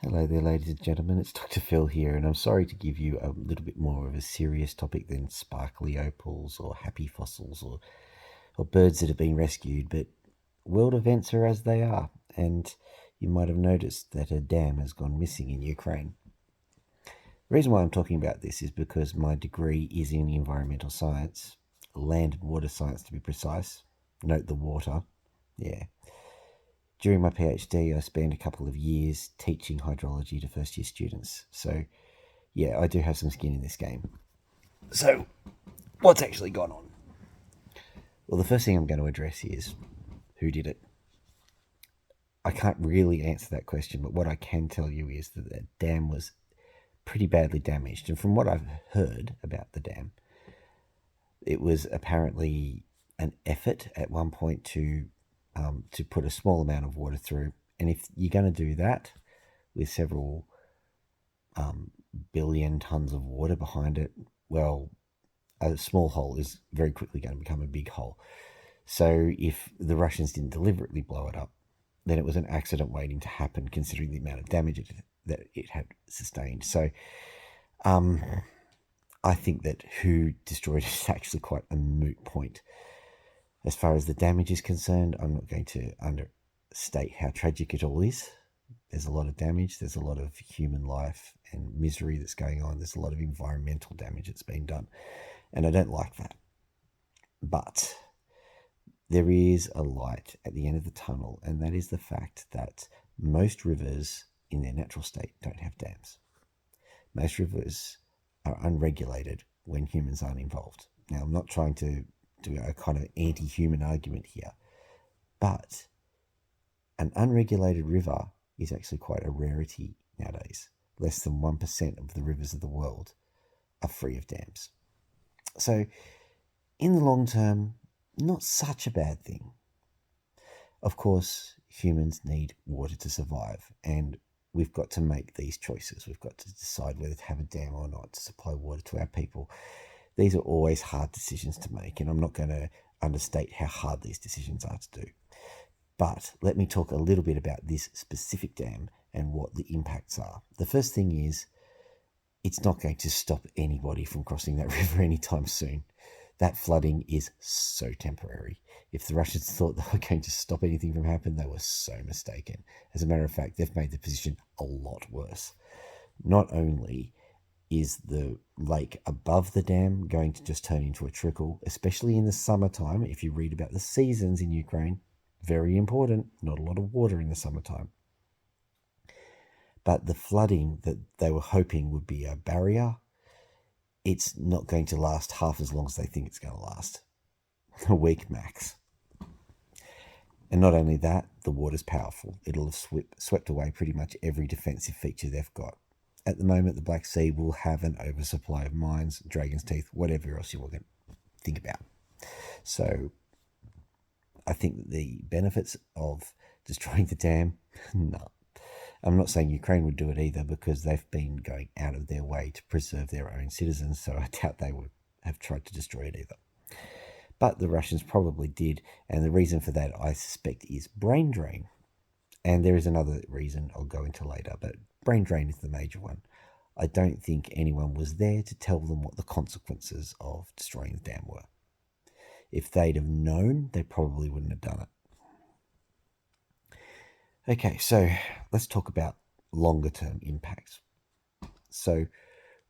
Hello there, ladies and gentlemen. It's Dr. Phil here, and I'm sorry to give you a little bit more of a serious topic than sparkly opals or happy fossils or birds that have been rescued, but world events are as they are, and you might have noticed that a dam has gone missing in Ukraine. The reason why I'm talking about this is because my degree is in environmental science, land and water science to be precise. Note the water. Yeah. During my PhD, I spent a couple of years teaching hydrology to first year students. So, yeah, I do have some skin in this game. So, what's actually gone on? Well, the first thing I'm going to address is who did it? I can't really answer that question, but what I can tell you is that the dam was pretty badly damaged. And from what I've heard about the dam, it was apparently an effort at one point to put a small amount of water through. And if you're going to do that with several billion tons of water behind it, well, a small hole is very quickly going to become a big hole. So if the Russians didn't deliberately blow it up, then it was an accident waiting to happen, considering the amount of damage that it had sustained. So I think that who destroyed it is actually quite a moot point. As far as the damage is concerned, I'm not going to understate how tragic it all is. There's a lot of damage. There's a lot of human life and misery that's going on. There's a lot of environmental damage that's been done. And I don't like that. But there is a light at the end of the tunnel, and that is the fact that most rivers in their natural state don't have dams. Most rivers are unregulated when humans aren't involved. Now, I'm not trying to do a kind of anti-human argument here, but an unregulated river is actually quite a rarity nowadays. Less than 1% of the rivers of the world are free of dams. So, in the long term, not such a bad thing. Of course, humans need water to survive, and we've got to make these choices. We've got to decide whether to have a dam or not to supply water to our people. These are always hard decisions to make, and I'm not going to understate how hard these decisions are to do. But let me talk a little bit about this specific dam and what the impacts are. The first thing is, it's not going to stop anybody from crossing that river anytime soon. That flooding is so temporary. If the Russians thought they were going to stop anything from happening, they were so mistaken. As a matter of fact, they've made the position a lot worse. Not only is the lake above the dam going to just turn into a trickle, especially in the summertime. If you read about the seasons in Ukraine, very important, not a lot of water in the summertime. But the flooding that they were hoping would be a barrier, it's not going to last half as long as they think it's going to last. A week max. And not only that, the water's powerful. It'll have swept away pretty much every defensive feature they've got. At the moment, the Black Sea will have an oversupply of mines, dragon's teeth, whatever else you want to think about. So I think the benefits of destroying the dam, no. I'm not saying Ukraine would do it either, because they've been going out of their way to preserve their own citizens, so I doubt they would have tried to destroy it either. But the Russians probably did, and the reason for that, I suspect, is brain drain. And there is another reason I'll go into later, but brain drain is the major one. I don't think anyone was there to tell them what the consequences of destroying the dam were. If they'd have known, they probably wouldn't have done it. Okay, so let's talk about longer term impacts. So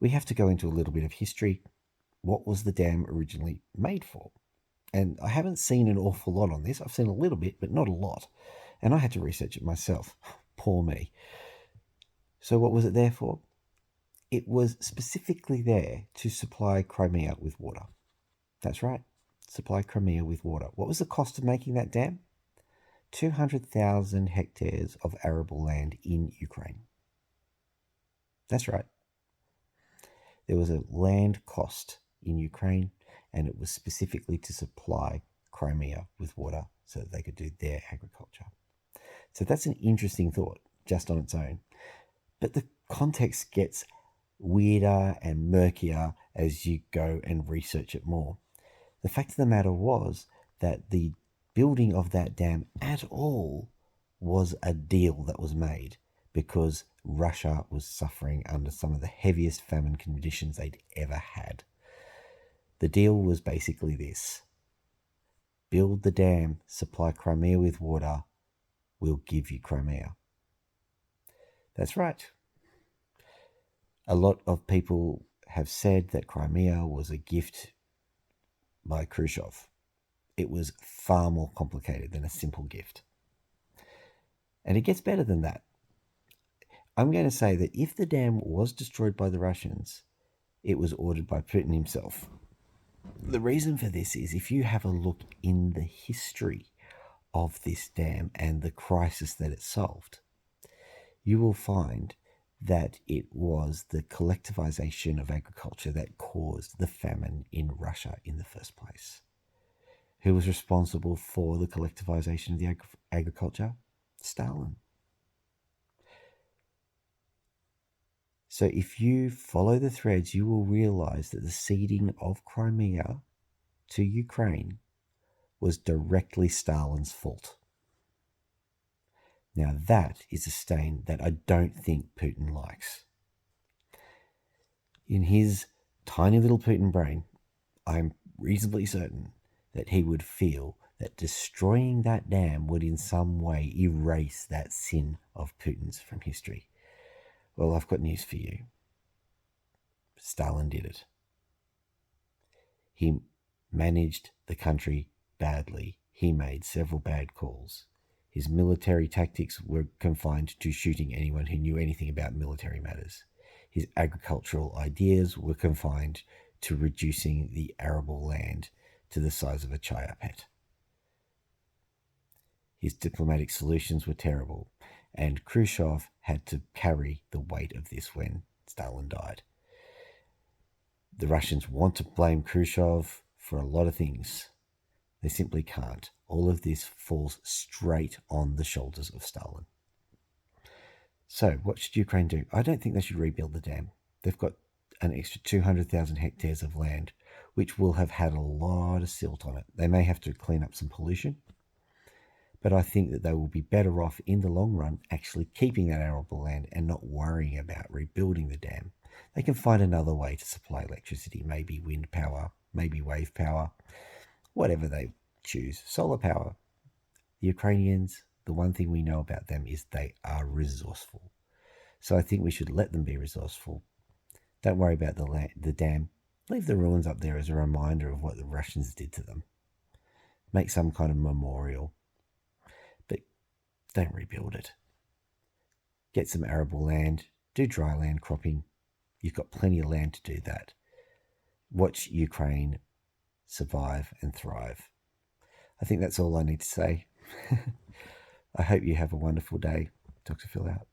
we have to go into a little bit of history. What was the dam originally made for? And I haven't seen an awful lot on this. I've seen a little bit, but not a lot. And I had to research it myself. Poor me. So what was it there for? It was specifically there to supply Crimea with water. That's right, supply Crimea with water. What was the cost of making that dam? 200,000 hectares of arable land in Ukraine. That's right. There was a land cost in Ukraine, and it was specifically to supply Crimea with water so that they could do their agriculture. So that's an interesting thought just on its own. But the context gets weirder and murkier as you go and research it more. The fact of the matter was that the building of that dam at all was a deal that was made, because Russia was suffering under some of the heaviest famine conditions they'd ever had. The deal was basically this: build the dam, supply Crimea with water, we'll give you Crimea. That's right. A lot of people have said that Crimea was a gift by Khrushchev. It was far more complicated than a simple gift. And it gets better than that. I'm going to say that if the dam was destroyed by the Russians, it was ordered by Putin himself. The reason for this is if you have a look in the history of this dam and the crisis that it solved, you will find that it was the collectivization of agriculture that caused the famine in Russia in the first place. Who was responsible for the collectivization of the agriculture? Stalin. So if you follow the threads, you will realize that the ceding of Crimea to Ukraine was directly Stalin's fault. Now that is a stain that I don't think Putin likes. In his tiny little Putin brain, I'm reasonably certain that he would feel that destroying that dam would in some way erase that sin of Putin's from history. Well, I've got news for you. Stalin did it. He managed the country badly. He made several bad calls. His military tactics were confined to shooting anyone who knew anything about military matters. His agricultural ideas were confined to reducing the arable land to the size of a chaya pet. His diplomatic solutions were terrible, and Khrushchev had to carry the weight of this when Stalin died. The Russians want to blame Khrushchev for a lot of things. They simply can't. All of this falls straight on the shoulders of Stalin. So, what should Ukraine do? I don't think they should rebuild the dam. They've got an extra 200,000 hectares of land, which will have had a lot of silt on it. They may have to clean up some pollution, but I think that they will be better off in the long run actually keeping that arable land and not worrying about rebuilding the dam. They can find another way to supply electricity, maybe wind power, maybe wave power, whatever they choose. Solar power. The Ukrainians, the one thing we know about them is they are resourceful. So I think we should let them be resourceful. Don't worry about the dam. Leave the ruins up there as a reminder of what the Russians did to them. Make some kind of memorial. But don't rebuild it. Get some arable land. Do dry land cropping. You've got plenty of land to do that. Watch Ukraine survive and thrive. I think that's all I need to say. I hope you have a wonderful day. Dr. Phil out.